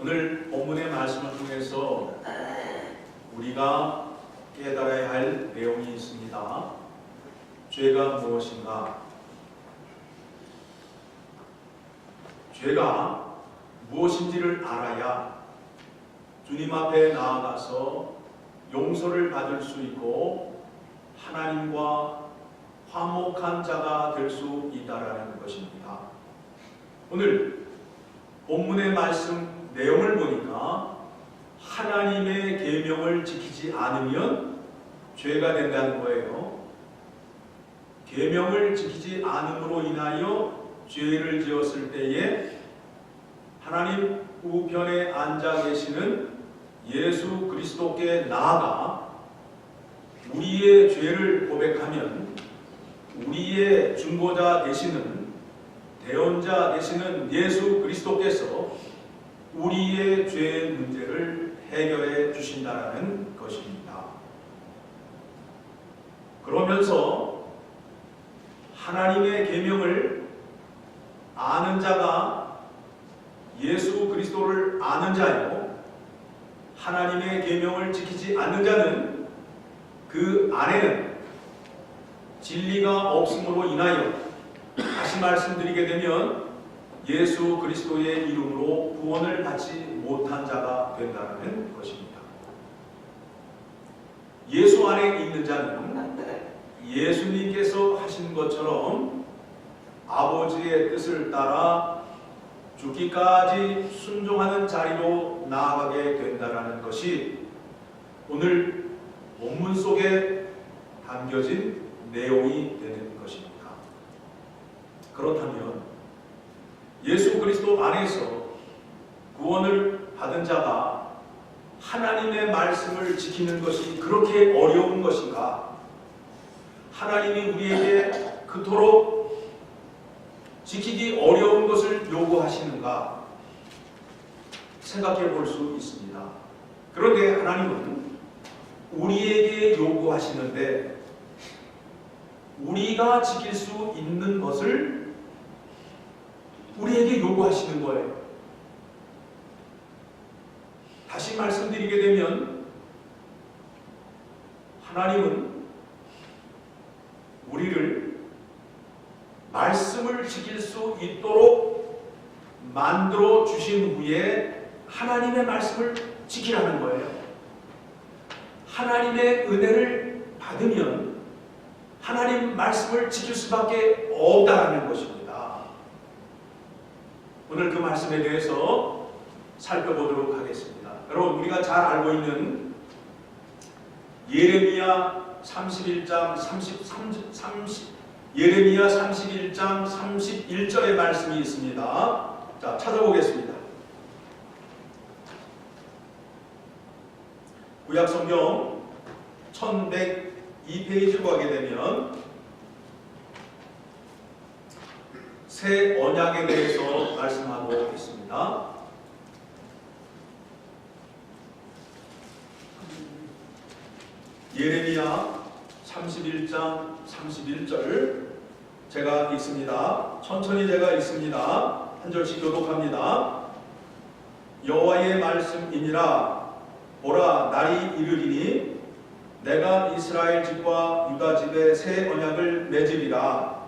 오늘 본문의 말씀을 통해서 우리가 깨달아야 할 내용이 있습니다. 죄가 무엇인가? 죄가 무엇인지를 알아야 주님 앞에 나아가서 용서를 받을 수 있고 하나님과 화목한 자가 될 수 있다라는 것입니다. 오늘 본문의 말씀 내용을 보니까 하나님의 계명을 지키지 않으면 죄가 된다는 거예요. 계명을 지키지 않음으로 인하여 죄를 지었을 때에 하나님 우편에 앉아 계시는 예수 그리스도께 나아가 우리의 죄를 고백하면 우리의 중보자 되시는 대언자 되시는 예수 그리스도께서 우리의 죄의 문제를 해결해 주신다는 것입니다. 그러면서 하나님의 계명을 아는 자가 예수 그리스도를 아는 자요, 하나님의 계명을 지키지 않는 자는 그 안에는 진리가 없음으로 인하여, 다시 말씀드리게 되면 예수 그리스도의 이름으로 구원을 받지 못한 자가 된다는 것입니다. 예수 안에 있는 자는 예수님께서 하신 것처럼 아버지의 뜻을 따라 죽기까지 순종하는 자리로 나아가게 된다는 것이 오늘 본문 속에 담겨진 내용이 되는 것입니다. 그렇다면 예수 그리스도 안에서 구원을 받은 자가 하나님의 말씀을 지키는 것이 그렇게 어려운 것인가? 하나님이 우리에게 그토록 지키기 어려운 것을 요구하시는가? 생각해 볼 수 있습니다. 그런데 하나님은 우리에게 요구하시는데 우리가 지킬 수 있는 것을 우리에게 요구하시는 거예요. 다시 말씀드리게 되면 하나님은 우리를 말씀을 지킬 수 있도록 만들어 주신 후에 하나님의 말씀을 지키라는 거예요. 하나님의 은혜를 받으면 하나님 말씀을 지킬 수밖에 없다는 것입니다. 오늘 그 말씀에 대해서 살펴보도록 하겠습니다. 여러분, 우리가 잘 알고 있는 예레미야 31장 31절의 말씀이 있습니다. 자, 찾아보겠습니다. 구약성경 1102페이지로 가게 되면 새 언약에 대해서 말씀하고 있습니다. 예레미야 31장 31절 제가 읽습니다. 천천히 제가 읽습니다. 한 절씩 교독합니다. 여호와의 말씀이니라. 보라, 날이 이르리니 내가 이스라엘 집과 유다 집에 새 언약을 맺으리라.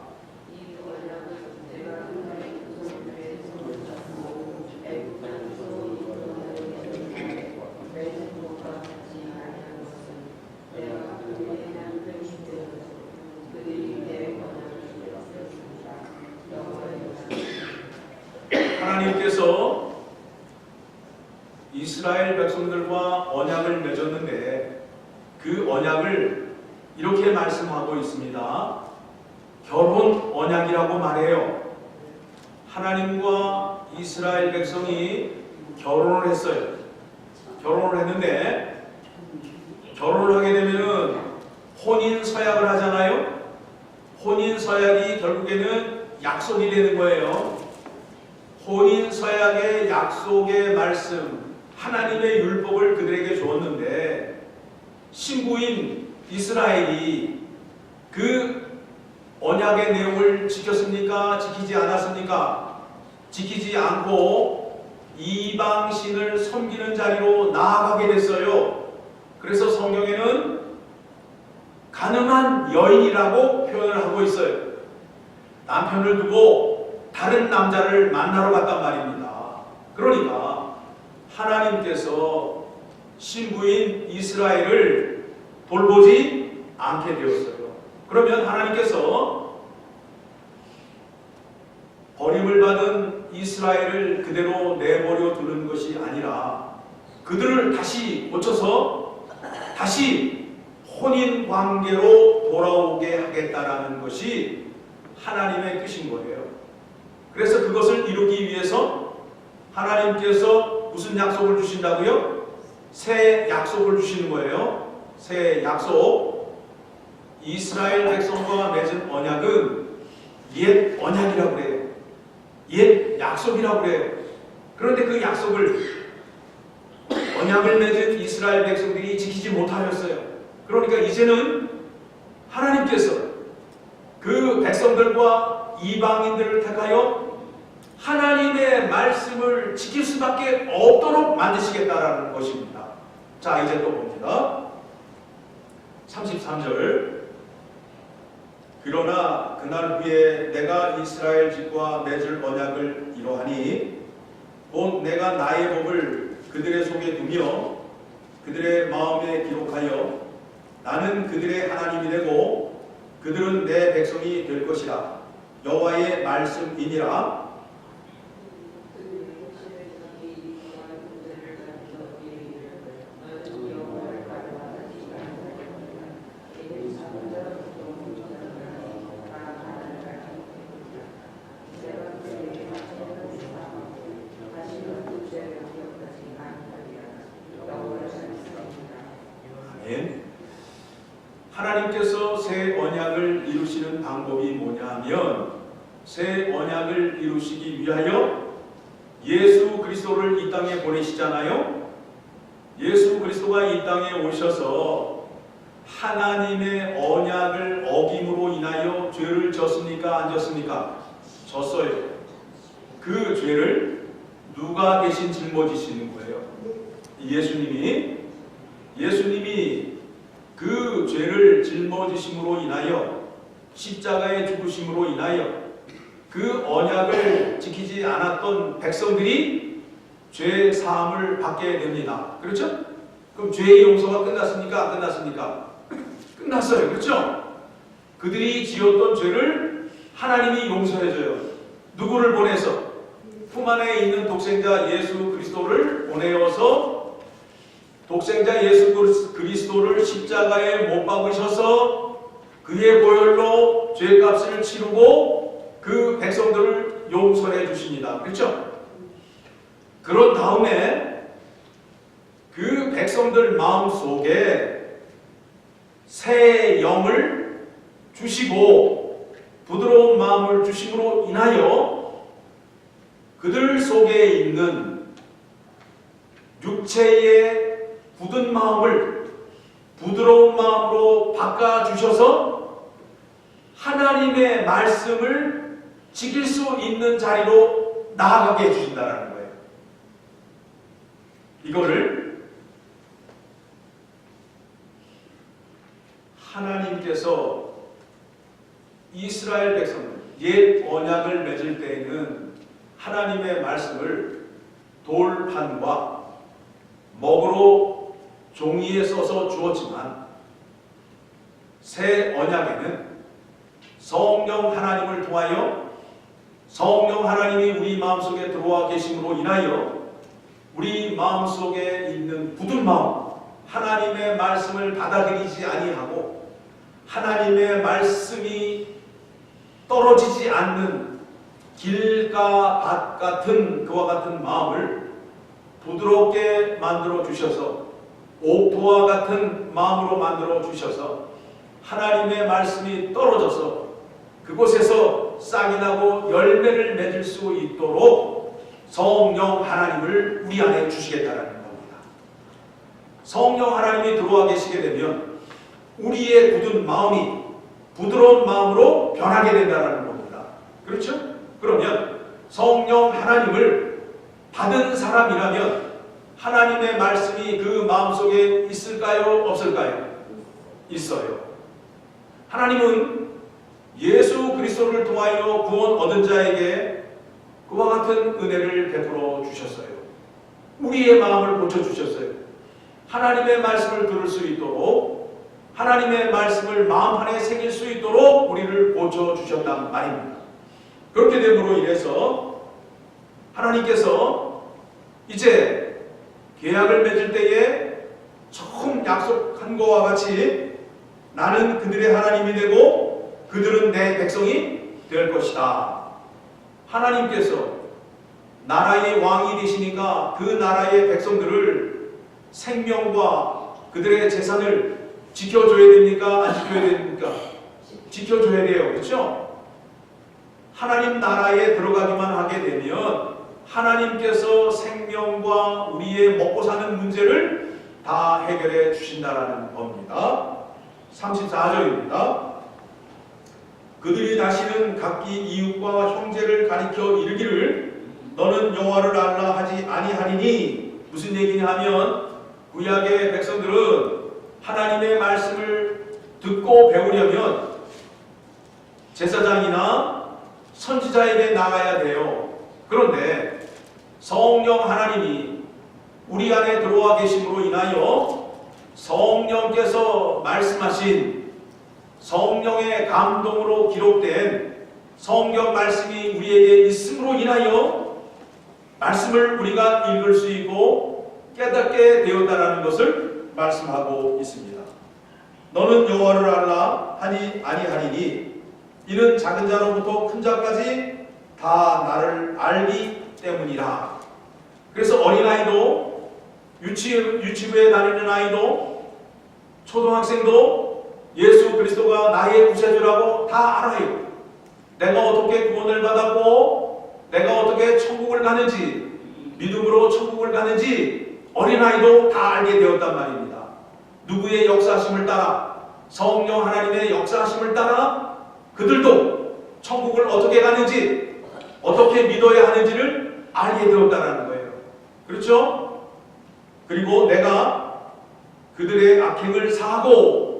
하나님께서 이스라엘 백성들과 언약을 맺었는데 그 언약을 이렇게 말씀하고 있습니다. 결혼 언약이라고 말해요. 하나님과 이스라엘 백성이 결혼을 했어요. 결혼을 했는데 결혼을 하게 되면은 혼인 서약을 하잖아요. 혼인 서약이 결국에는 약속이 되는 거예요. 혼인 서약의 약속의 말씀, 하나님의 율법을 그들에게 주었는데 신부인 이스라엘이 그 언약의 내용을 지켰습니까? 지키지 않았습니까? 지키지 않고 이방신을 섬기는 자리로 나아가게 됐어요. 그래서 성경에는 가늠한 여인이라고 표현을 하고 있어요. 남편을 두고 다른 남자를 만나러 갔단 말입니다. 그러니까 하나님께서 신부인 이스라엘을 돌보지 않게 되었어요. 그러면 하나님께서 버림을 받은 이스라엘을 그대로 내버려 두는 것이 아니라 그들을 다시 고쳐서 다시 혼인 관계로 돌아오게 하겠다라는 것이 하나님의 뜻인 거예요. 그래서 그것을 이루기 위해서 하나님께서 무슨 약속을 주신다고요? 새 약속을 주시는 거예요. 새 약속. 이스라엘 백성과 맺은 언약은 옛 언약이라고 그래요. 옛 약속이라고 그래요. 그런데 그 약속을 언약을 맺은 이스라엘 백성들이 지키지 못하였어요. 그러니까 이제는 하나님께서 그 백성들과 이방인들을 택하여 하나님의 말씀을 지킬 수밖에 없도록 만드시겠다라는 것입니다. 자, 이제 또 봅니다. 33절. 그러나 그날 후에 내가 이스라엘 집과 맺을 언약을 이루하니 곧 내가 나의 법을 그들의 속에 두며 그들의 마음에 기록하여 나는 그들의 하나님이 되고 그들은 내 백성이 될 것이라. 여호와의 말씀이니라. 하나님께서 새 언약을 이루시는 방법이 뭐냐면 새 언약을 이루시기 위하여 예수 그리스도를 이 땅에 보내시잖아요. 예수 그리스도가 이 땅에 오셔서 하나님의 언약을 어김으로 인하여 죄를 졌습니까? 안 졌습니까? 졌어요. 그 죄를 누가 대신 짊어지시는 거예요? 예수님이 그 죄를 짊어지심으로 인하여 십자가에 죽으심으로 인하여 그 언약을 지키지 않았던 백성들이 죄 사함을 받게 됩니다. 그렇죠? 그럼 죄의 용서가 끝났습니까? 안 끝났습니까? 끝났어요. 그렇죠? 그들이 지었던 죄를 하나님이 용서해줘요. 누구를 보내서? 품 안에 있는 독생자 예수 그리스도를 보내어서 독생자 예수 그리스도를 십자가에 못 박으셔서 그의 보혈로 죄값을 치르고 그 백성들을 용서해 주십니다. 그렇죠? 그런 다음에 그 백성들 마음속에 새 영을 주시고 부드러운 마음을 주심으로 인하여 그들 속에 있는 육체의 굳은 마음을 부드러운 마음으로 바꿔주셔서 하나님의 말씀을 지킬 수 있는 자리로 나아가게 해주신다는 거예요. 이거를 하나님께서 이스라엘 백성들, 옛 언약을 맺을 때에는 하나님의 말씀을 돌판과 먹으로 종이에 써서 주었지만 새 언약에는 성령 하나님을 통하여 성령 하나님이 우리 마음속에 들어와 계심으로 인하여 우리 마음속에 있는 굳은 마음, 하나님의 말씀을 받아들이지 아니하고 하나님의 말씀이 떨어지지 않는 길과 밭 같은 그와 같은 마음을 부드럽게 만들어 주셔서 옥토와 같은 마음으로 만들어 주셔서 하나님의 말씀이 떨어져서 그곳에서 싹이 나고 열매를 맺을 수 있도록 성령 하나님을 우리 안에 주시겠다는 겁니다. 성령 하나님이 들어와 계시게 되면 우리의 굳은 마음이 부드러운 마음으로 변하게 된다는 겁니다. 그렇죠? 그러면 성령 하나님을 받은 사람이라면 하나님의 말씀이 그 마음속에 있을까요? 없을까요? 있어요. 하나님은 예수 그리스도를 통하여 구원 얻은 자에게 그와 같은 은혜를 베풀어 주셨어요. 우리의 마음을 고쳐주셨어요. 하나님의 말씀을 들을 수 있도록, 하나님의 말씀을 마음 안에 새길 수 있도록 우리를 고쳐주셨단 말입니다. 그렇게 됨으로 인해서 하나님께서 이제 계약을 맺을 때에 처음 약속한 것과 같이 나는 그들의 하나님이 되고 그들은 내 백성이 될 것이다. 하나님께서 나라의 왕이 되시니까 그 나라의 백성들을 생명과 그들의 재산을 지켜줘야 됩니까? 안 지켜야 됩니까? 지켜줘야 돼요. 그렇죠? 하나님 나라에 들어가기만 하게 되면 하나님께서 생명과 우리의 먹고 사는 문제를 다 해결해 주신다라는 겁니다. 34절입니다. 그들이 다시는 각기 이웃과 형제를 가리켜 이르기를 너는 여호와를 알라 하지 아니하리니, 무슨 얘기냐 하면 구약의 백성들은 하나님의 말씀을 듣고 배우려면 제사장이나 선지자에게 나가야 돼요. 그런데 성령 하나님이 우리 안에 들어와 계심으로 인하여 성령께서 말씀하신 성령의 감동으로 기록된 성경 말씀이 우리에게 있음으로 인하여 말씀을 우리가 읽을 수 있고 깨닫게 되었다라는 것을 말씀하고 있습니다. 너는 여호와를 알라 하니 아니하리니 이는 작은 자로부터 큰 자까지 다 나를 알기 때문이라. 그래서 어린아이도 유치부에 다니는 아이도 초등학생도 예수 그리스도가 나의 구세주라고 다 알아요. 내가 어떻게 구원을 받았고 내가 어떻게 천국을 가는지, 믿음으로 천국을 가는지 어린아이도 다 알게 되었단 말입니다. 누구의 역사하심을 따라, 성령 하나님의 역사하심을 따라 그들도 천국을 어떻게 가는지, 어떻게 믿어야 하는지를 알게 되었다는 거예요. 그렇죠? 그리고 내가 그들의 악행을 사하고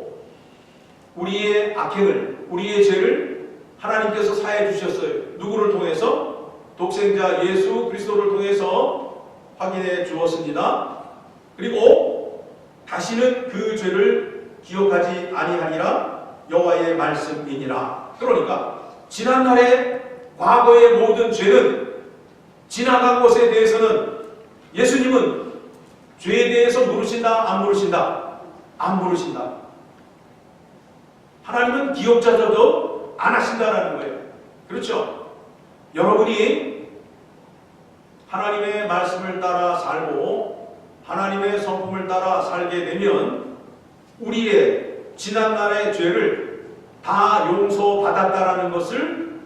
우리의 악행을, 우리의 죄를 하나님께서 사해 주셨어요. 누구를 통해서? 독생자 예수 그리스도를 통해서 확인해 주었습니다. 그리고 다시는 그 죄를 기억하지 아니하리라 여호와의 말씀이니라. 그러니까 지난날의 과거의 모든 죄는, 지나간 것에 대해서는 예수님은 죄에 대해서 물으신다? 안 물으신다? 안 물으신다. 하나님은 기억자조도 안 하신다라는 거예요. 그렇죠? 여러분이 하나님의 말씀을 따라 살고 하나님의 성품을 따라 살게 되면 우리의 지난날의 죄를 다 용서받았다라는 것을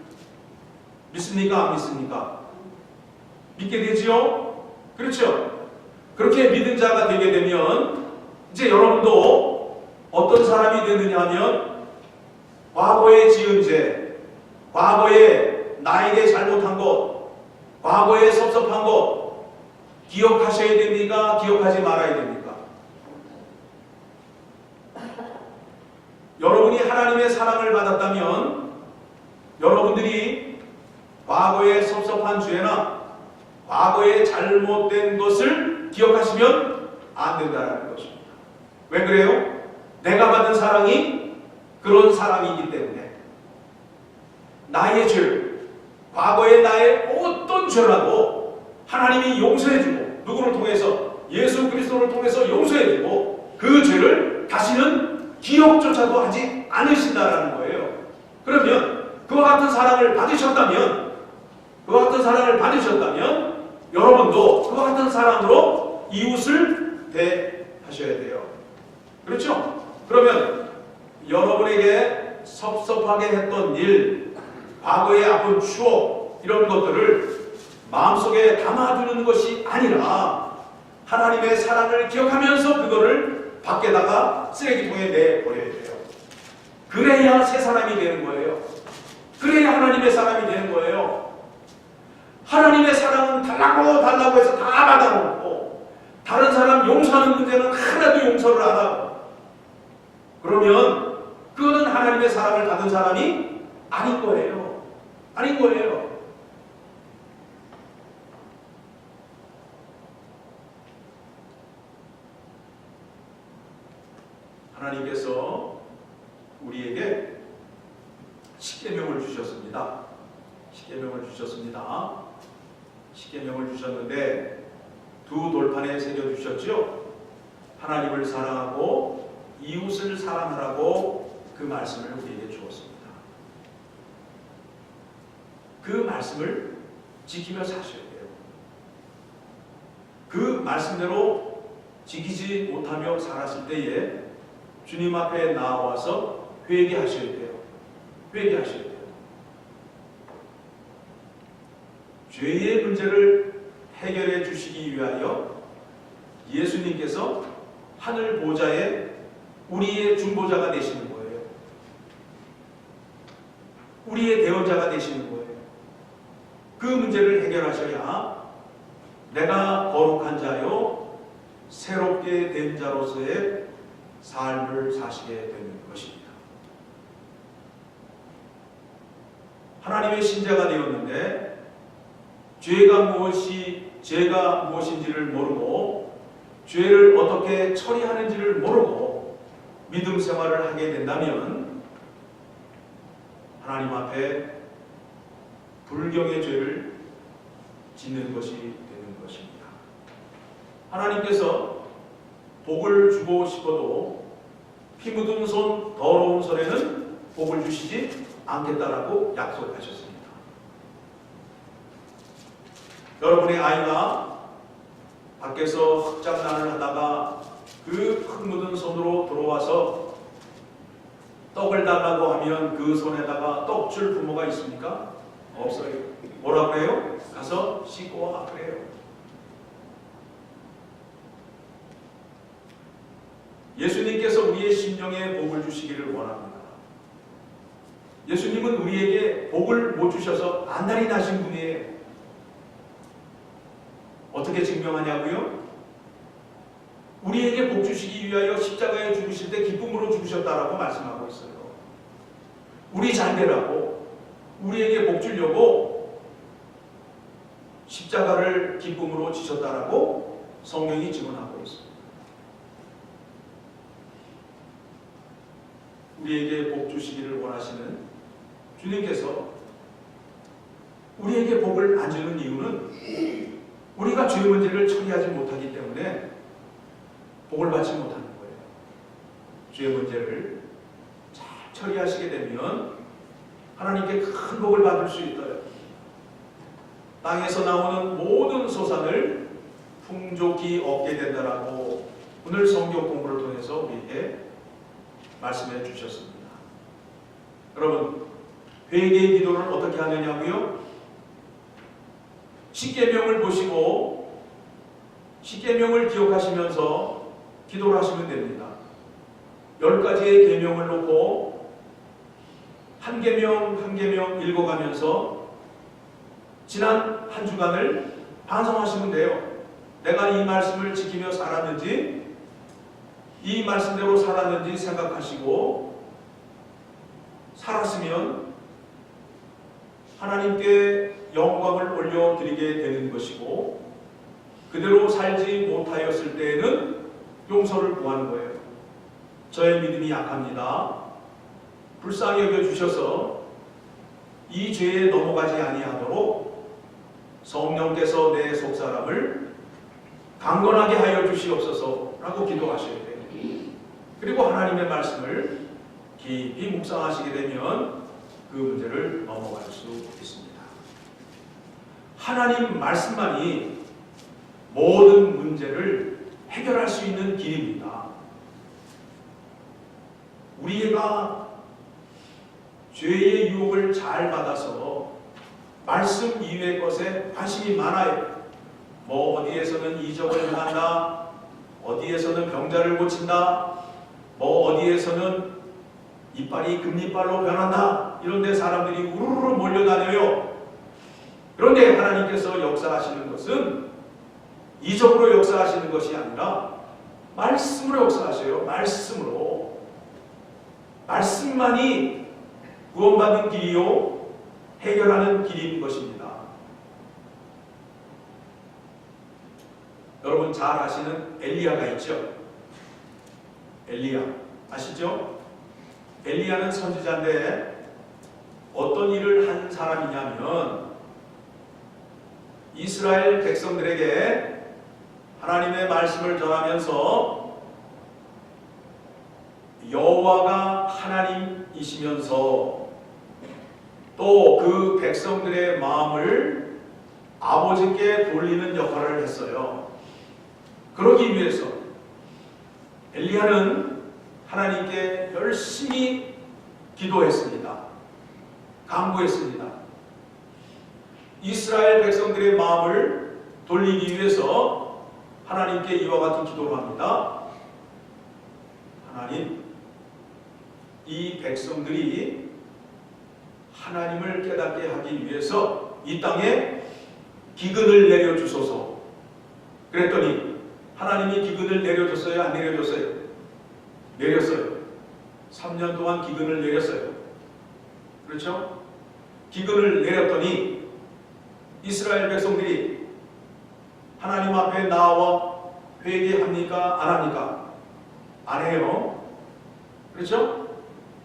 믿습니까? 안 믿습니까? 믿게 되지요? 그렇죠? 그렇게 믿은 자가 되게 되면 이제 여러분도 어떤 사람이 되느냐 하면 과거에 지은 죄, 과거에 나에게 잘못한 것, 과거에 섭섭한 것 기억하셔야 됩니까? 기억하지 말아야 됩니까? 여러분이 하나님의 사랑을 받았다면 여러분들이 과거에 섭섭한 죄나 과거에 잘못된 것을 기억하시면 안 된다는 것입니다. 왜 그래요? 내가 받은 사랑이 그런 사랑이기 때문에 나의 죄, 과거의 나의 어떤 죄라도 하나님이 용서해주고 누구를 통해서? 예수 그리스도를 통해서 용서해주고 그 죄를 다시는 기억조차도 하지 않으신다라는 거예요. 그러면 그와 같은 사랑을 받으셨다면 여러분도 그와 같은 사랑으로 이웃을 대하셔야 돼요. 그렇죠? 그러면 여러분에게 섭섭하게 했던 일, 과거의 아픈 추억, 이런 것들을 마음속에 담아두는 것이 아니라 하나님의 사랑을 기억하면서 그거를 밖에다가 쓰레기통에 내버려야 돼요. 그래야 새 사람이 되는 거예요. 그래야 하나님의 사람이 되는 거예요. 하나님의 사랑은 달라고 해서 다 받아놓고 다른 사람 용서하는 문제는 하나도 용서를 안 하고 그러면 그거는 하나님의 사랑을 받은 사람이 아닌 거예요. 아닌 거예요. 하나님께서 우리에게 십계명을 주셨습니다. 십계명을 주셨습니다. 십계명을 주셨는데 두 돌판에 새겨주셨죠. 하나님을 사랑하고 이웃을 사랑하라고 그 말씀을 우리에게 주었습니다. 그 말씀을 지키며 사셔야 돼요. 그 말씀대로 지키지 못하며 살았을 때에 주님 앞에 나와서 회개하셔야 돼요. 회개하셔야 돼요. 죄의 문제를 해결해 주시기 위하여 예수님께서 하늘 보좌에 우리의 중보자가 되시는 거예요. 우리의 대언자가 되시는 거예요. 그 문제를 해결하셔야 내가 거룩한 자요 새롭게 된 자로서의 삶을 사시게 되는 것입니다. 하나님의 신자가 되었는데 죄가 무엇인지를 모르고 죄를 어떻게 처리하는지를 모르고 믿음 생활을 하게 된다면 하나님 앞에 불경의 죄를 짓는 것이 되는 것입니다. 하나님께서 복을 주고 싶어도 피 묻은 손, 더러운 손에는 복을 주시지 않겠다라고 약속하셨습니다. 여러분의 아이가 밖에서 흙장난을 하다가 그 흙 묻은 손으로 들어와서 떡을 달라고 하면 그 손에다가 떡 줄 부모가 있습니까? 없어요. 뭐라 그래요? 가서 씻고 와 그래요. 예수님께서 우리의 심령에 복을 주시기를 원합니다. 예수님은 우리에게 복을 못 주셔서 안달이 나신 분이에요. 어떻게 증명하냐고요? 우리에게 복 주시기 위하여 십자가에 죽으실 때 기쁨으로 죽으셨다라고 말씀하고 있어요. 우리 잘 되라고 우리에게 복 주려고 십자가를 기쁨으로 지셨다라고 성경이 증언하고 있습니다. 우리에게 복 주시기를 원하시는 주님께서 우리에게 복을 안 주는 이유는 우리가 죄 문제를 처리하지 못하기 때문에 복을 받지 못하는 거예요. 죄 문제를 잘 처리하시게 되면 하나님께 큰 복을 받을 수 있어요. 땅에서 나오는 모든 소산을 풍족히 얻게 된다라고 오늘 성경 공부를 통해서 우리에게 말씀해 주셨습니다. 여러분, 회개의 기도를 어떻게 하느냐고요? 십계명을 보시고 십계명을 기억하시면서 기도를 하시면 됩니다. 10가지의 계명을 놓고 한 계명 한 계명 읽어가면서 지난 한 주간을 반성하시면 돼요. 내가 이 말씀을 지키며 살았는지 이 말씀대로 살았는지 생각하시고 살았으면 하나님께 영광을 올려드리게 되는 것이고 그대로 살지 못하였을 때에는 용서를 구하는 거예요. 저의 믿음이 약합니다. 불쌍히 여겨주셔서 이 죄에 넘어가지 아니하도록 성령께서 내 속사람을 강건하게 하여 주시옵소서라고 기도하셔야 돼요. 그리고 하나님의 말씀을 깊이 묵상하시게 되면 그 문제를 넘어갈 수 있습니다. 하나님 말씀만이 모든 문제를 해결할 수 있는 길입니다. 우리가 죄의 유혹을 잘 받아서 말씀 이외의 것에 관심이 많아요. 뭐 어디에서는 이적을 행한다, 어디에서는 병자를 고친다, 뭐 어디에서는 이빨이 금리빨로 변한다, 이런 데 사람들이 우르르 몰려다녀요. 그런데 하나님께서 역사하시는 것은 이적으로 역사하시는 것이 아니라 말씀으로 역사하셔요. 말씀으로. 말씀만이 구원받는 길이요 해결하는 길인 것입니다. 여러분 잘 아시는 엘리야가 있죠. 엘리야 아시죠? 엘리야는 선지자인데 어떤 일을 한 사람이냐면 이스라엘 백성들에게 하나님의 말씀을 전하면서 여호와가 하나님이시면서 또 그 백성들의 마음을 아버지께 돌리는 역할을 했어요. 그러기 위해서 엘리야는 하나님께 열심히 기도했습니다. 간구했습니다. 이스라엘 백성들의 마음을 돌리기 위해서 하나님께 이와 같은 기도를 합니다. 하나님, 이 백성들이 하나님을 깨닫게 하기 위해서 이 땅에 기근을 내려주소서. 그랬더니 하나님이 기근을 내려줬어요? 안 내려줬어요? 내렸어요. 3년 동안 기근을 내렸어요. 그렇죠? 기근을 내렸더니 이스라엘 백성들이 하나님 앞에 나와 회개합니까? 안 합니까? 안 해요. 그렇죠?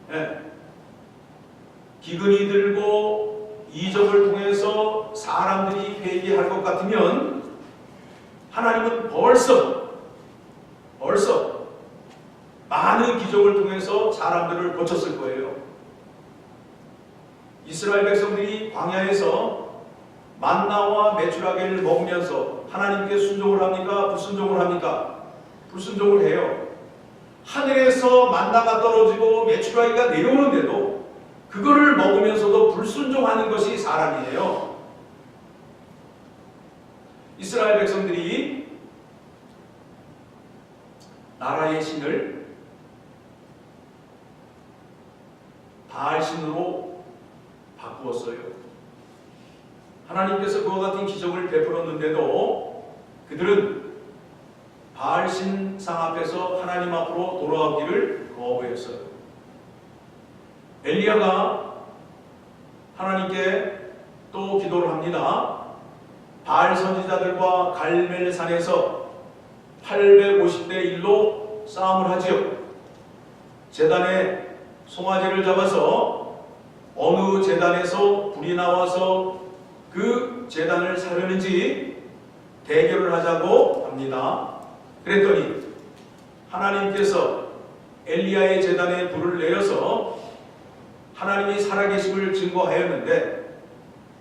네. 기근이 들고 이적을 통해서 사람들이 회개할 것 같으면 하나님은 벌써 많은 기적을 통해서 사람들을 고쳤을 거예요. 이스라엘 백성들이 광야에서 만나와 메추라기를 먹으면서 하나님께 순종을 합니까? 불순종을 합니까? 불순종을 해요. 하늘에서 만나가 떨어지고 메추라기가 내려오는데도 그거를 먹으면서도 불순종하는 것이 사람이에요. 이스라엘 백성들이 나라의 신을 바알신으로 바꾸었어요. 하나님께서 그와 같은 기적을 베풀었는데도 그들은 바알신 상 앞에서 하나님 앞으로 돌아오기를 거부했어요. 엘리야가 하나님께 또 기도를 합니다. 바알 선지자들과 갈멜산에서 850대 1로 싸움을 하지요. 제단에 송아지를 잡아서 어느 제단에서 불이 나와서 그 제단을 사려는지 대결을 하자고 합니다. 그랬더니 하나님께서 엘리야의 제단에 불을 내려서 하나님이 살아계심을 증거하였는데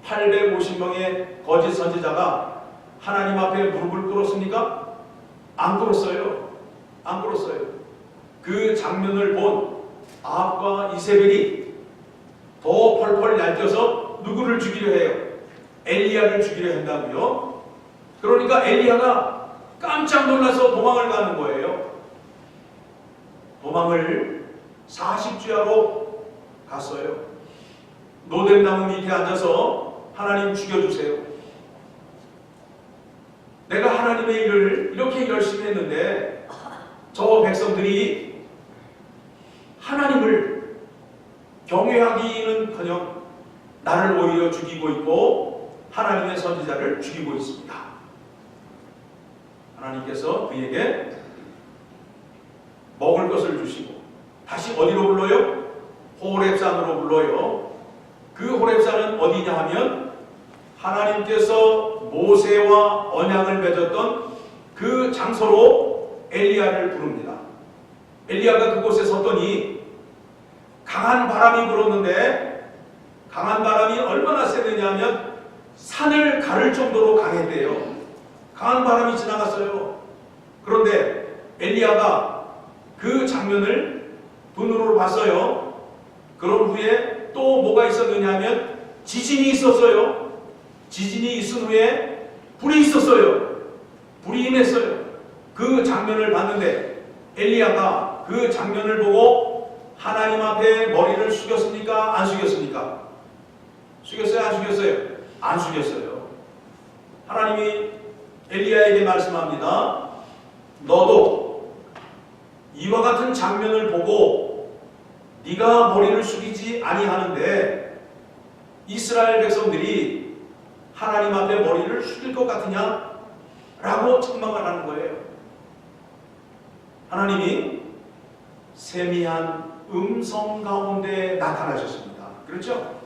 850명의 거짓 선지자가 하나님 앞에 무릎을 꿇었습니까? 안 꿇었어요. 안 꿇었어요. 그 장면을 본 아합과 이세벨이 더 펄펄 얄쪄서 누구를 죽이려 해요? 엘리야를 죽이려 한다고요. 그러니까 엘리야가 깜짝 놀라서 도망을 가는 거예요. 도망을 40주야로 갔어요. 노뎀나무 밑에 앉아서 하나님 죽여주세요. 내가 하나님의 일을 이렇게 열심히 했는데 저 백성들이 하나님을 경외하기는커녕 나를 오히려 죽이고 있고 하나님의 선지자를 죽이고 있습니다. 하나님께서 그에게 먹을 것을 주시고 다시 어디로 불러요? 호렙산으로 불러요. 그 호렙산은 어디냐 하면 하나님께서 모세와 언약을 맺었던 그 장소로 엘리야를 부릅니다. 엘리야가 그곳에 섰더니 강한 바람이 불었는데 강한 바람이 얼마나 세느냐 하면 산을 가를 정도로 강했대요. 강한 바람이 지나갔어요. 그런데 엘리야가 그 장면을 눈으로 봤어요. 그런 후에 또 뭐가 있었느냐 하면 지진이 있었어요. 지진이 있은 후에 불이 있었어요. 불이 임했어요. 그 장면을 봤는데 엘리야가 그 장면을 보고 하나님 앞에 머리를 숙였습니까? 안 숙였습니까? 숙였어요? 안 숙였어요? 안 숙였어요. 하나님이 엘리야에게 말씀합니다. 너도 이와 같은 장면을 보고 네가 머리를 숙이지 아니하는데 이스라엘 백성들이 하나님 앞에 머리를 숙일 것 같으냐? 라고 책망을 하는 거예요. 하나님이 세미한 음성 가운데 나타나셨습니다. 그렇죠?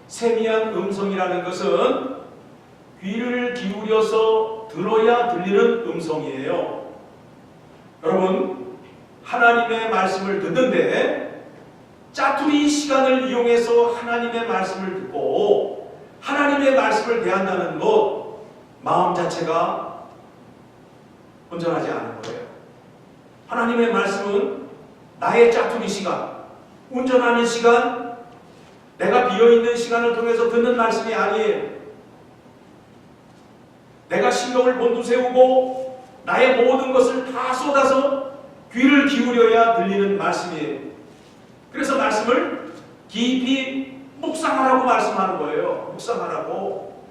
세미한 음성이라는 것은 귀를 기울여서 들어야 들리는 음성이에요. 여러분, 하나님의 말씀을 듣는데 짜투리 시간을 이용해서 하나님의 말씀을 듣고 하나님의 말씀을 대한다는 것, 마음 자체가 온전하지 않은 거예요. 하나님의 말씀은 나의 짜투리 시간, 운전하는 시간, 내가 비어있는 시간을 통해서 듣는 말씀이 아니에요. 내가 신경을 곤두세우고 나의 모든 것을 다 쏟아서 귀를 기울여야 들리는 말씀이에요. 그래서 말씀을 깊이 묵상하라고 말씀하는 거예요. 묵상하라고.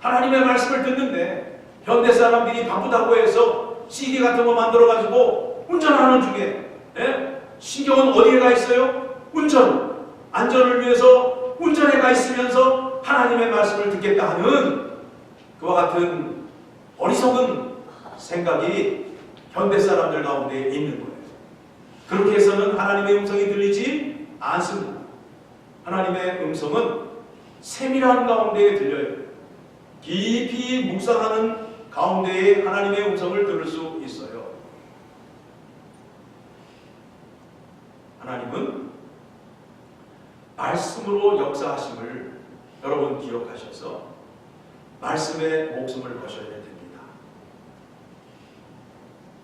하나님의 말씀을 듣는데 현대 사람들이 바쁘다고 해서 CD 같은 거 만들어가지고 운전하는 중에 신경은 어디에 가 있어요? 운전. 안전을 위해서 운전에 가 있으면서 하나님의 말씀을 듣겠다 하는 그와 같은 어리석은 생각이 현대 사람들 가운데 있는 거예요. 그렇게 해서는 하나님의 음성이 들리지 않습니다. 하나님의 음성은 세밀한 가운데에 들려요. 깊이 묵상하는 가운데에 하나님의 음성을 들을 수 있어요. 하나님은 말씀으로 역사하심을 여러분 기억하셔서 말씀에 목숨을 거셔야 됩니다.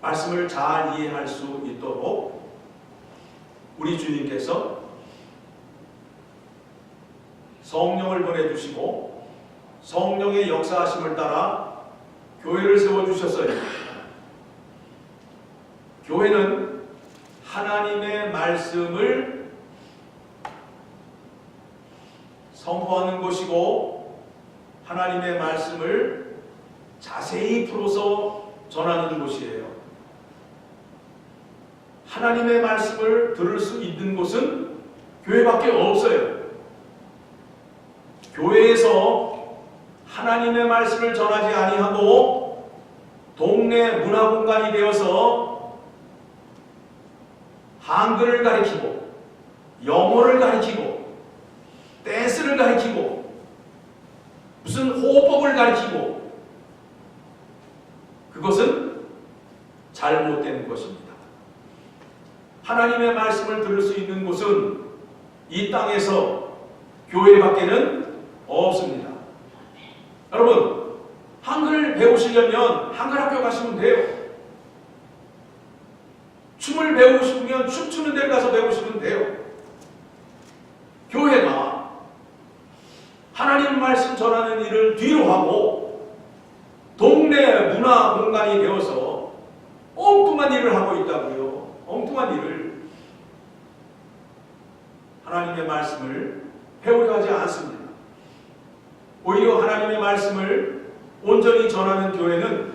말씀을 잘 이해할 수 있도록 우리 주님께서 성령을 보내주시고 성령의 역사하심을 따라 교회를 세워주셨어요. 교회는 하나님의 말씀을 선포하는 곳이고 하나님의 말씀을 자세히 풀어서 전하는 곳이에요. 하나님의 말씀을 들을 수 있는 곳은 교회밖에 없어요. 교회에서 하나님의 말씀을 전하지 아니하고 동네 문화공간이 되어서 한글을 가리키고 영어를 가리키고 댄스를 가리키고 무슨 호흡법을 가리키고 그것은 잘못된 것입니다. 하나님의 말씀을 들을 수 있는 곳은 이 땅에서 교회밖에는 없습니다. 여러분, 한글을 배우시려면 한글 학교 가시면 돼요. 춤을 배우고 싶으면 춤추는 데 가서 배우시면 돼요. 교회가 하나님 말씀 전하는 일을 뒤로 하고 동네 문화 공간이 되어서 엉뚱한 일을 하고 있다고요. 엉뚱한 일을. 하나님의 말씀을 배우려 하지 않습니다. 오히려 하나님의 말씀을 온전히 전하는 교회는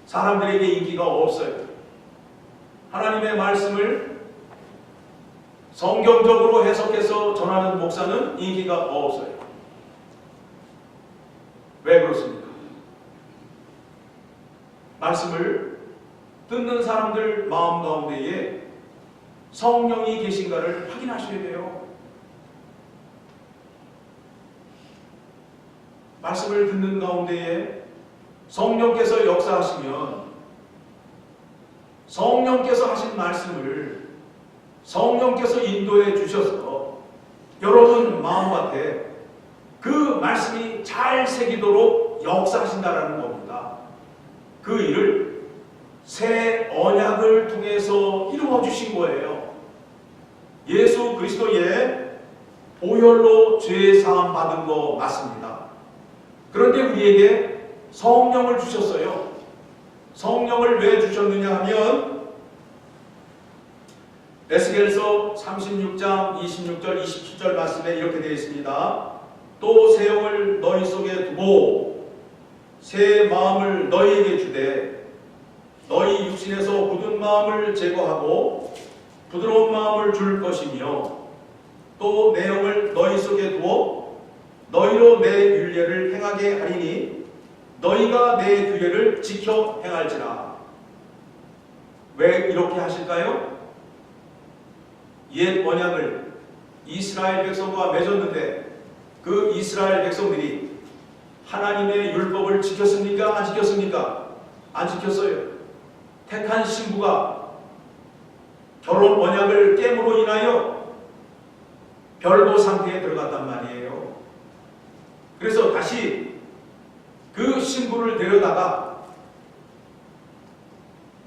사람들에게 인기가 없어요. 하나님의 말씀을 성경적으로 해석해서 전하는 목사는 인기가 없어요. 왜 그렇습니까? 말씀을 듣는 사람들 마음 가운데에 성령이 계신가를 확인하셔야 돼요. 말씀을 듣는 가운데에 성령께서 역사하시면 성령께서 하신 말씀을 성령께서 인도해 주셔서 여러분 마음밭에 그 말씀이 잘 새기도록 역사하신다라는 겁니다. 그 일을 새 언약을 통해서 이루어 주신 거예요. 예수 그리스도의 보혈로 죄 사함 받은 거 맞습니다. 그런데 우리에게 성령을 주셨어요. 성령을 왜 주셨느냐 하면 에스겔서 36장 26절 27절 말씀에 이렇게 되어 있습니다. 또 새 영을 너희 속에 두고 새 마음을 너희에게 주되 너희 육신에서 굳은 마음을 제거하고 부드러운 마음을 줄 것이며 또 내 영을 너희 속에 두어 너희로 내 율례를 행하게 하리니 너희가 내 규례를 지켜 행할지라. 왜 이렇게 하실까요? 옛 언약을 이스라엘 백성과 맺었는데 그 이스라엘 백성들이 하나님의 율법을 지켰습니까? 안 지켰습니까? 안 지켰어요. 택한 신부가 결혼 언약을 깨므로 인하여 별거 상태에 들어갔단 말이에요. 그래서 다시 그 신부를 데려다가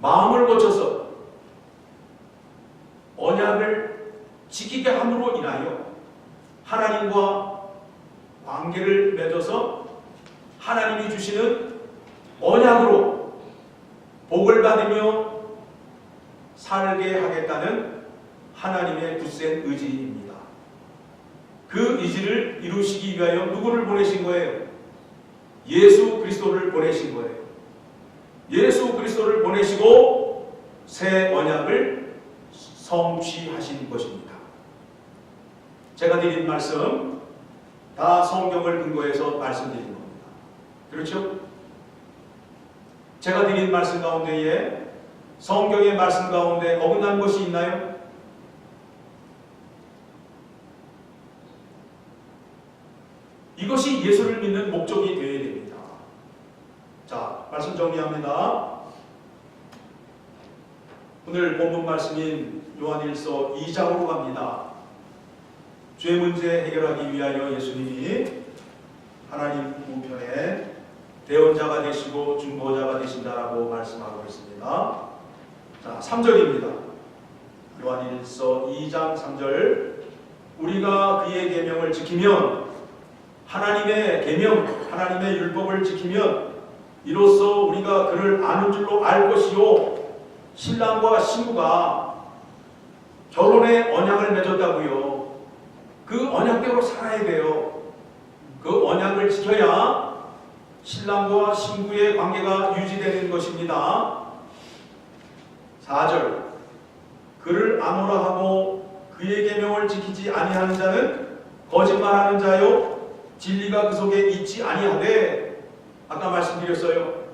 마음을 고쳐서 언약을 지키게 함으로 인하여 하나님과 관계를 맺어서 하나님이 주시는 언약으로 복을 받으며 살게 하겠다는 하나님의 굳센 의지입니다. 그 의지를 이루시기 위하여 누구를 보내신 거예요? 예수 그리스도를 보내신 거예요. 예수 그리스도를 보내시고 새 언약을 성취하신 것입니다. 제가 드린 말씀 다 성경을 근거해서 말씀드린 겁니다. 그렇죠? 제가 드린 말씀 가운데에 성경의 말씀 가운데 어긋난 것이 있나요? 이것이 예수를 믿는 목적이 되어야 됩니다. 자, 말씀 정리합니다. 오늘 본문 말씀인 요한일서 2장으로 갑니다. 죄 문제 해결하기 위하여 예수님이 하나님 우편에 대언자가 되시고 중보자가 되신다라고 말씀하고 있습니다. 자, 3절입니다. 요한일서 2장 3절. 우리가 그의 계명을 지키면 하나님의 계명, 하나님의 율법을 지키면 이로써 우리가 그를 아는 줄로 알 것이요 신랑과 신부가 결혼의 언약을 맺었다고요. 그 언약대로 살아야 돼요. 그 언약을 지켜야 신랑과 신부의 관계가 유지되는 것입니다. 4절. 그를 아노라 하고 그의 계명을 지키지 아니하는 자는 거짓말하는 자요 진리가 그 속에 있지 아니하되, 아까 말씀드렸어요.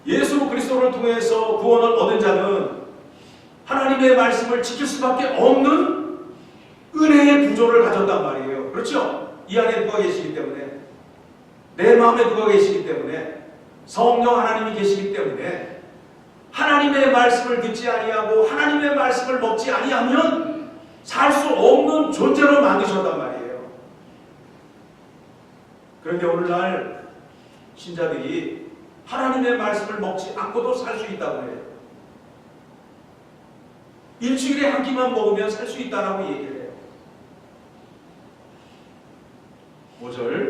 예수 그리스도를 통해서 구원을 얻은 자는 하나님의 말씀을 지킬 수밖에 없는 은혜의 구조를 가졌단 말이에요. 그렇죠? 이 안에 누가 계시기 때문에, 내 마음에 누가 계시기 때문에, 성령 하나님이 계시기 때문에 하나님의 말씀을 듣지 아니하고 하나님의 말씀을 먹지 아니하면 살 수 없는 존재로 만드셨단 말이에요. 그런데 오늘날 신자들이 하나님의 말씀을 먹지 않고도 살 수 있다고 해요. 일주일에 한 끼만 먹으면 살 수 있다라고 얘기를 해요. 5절.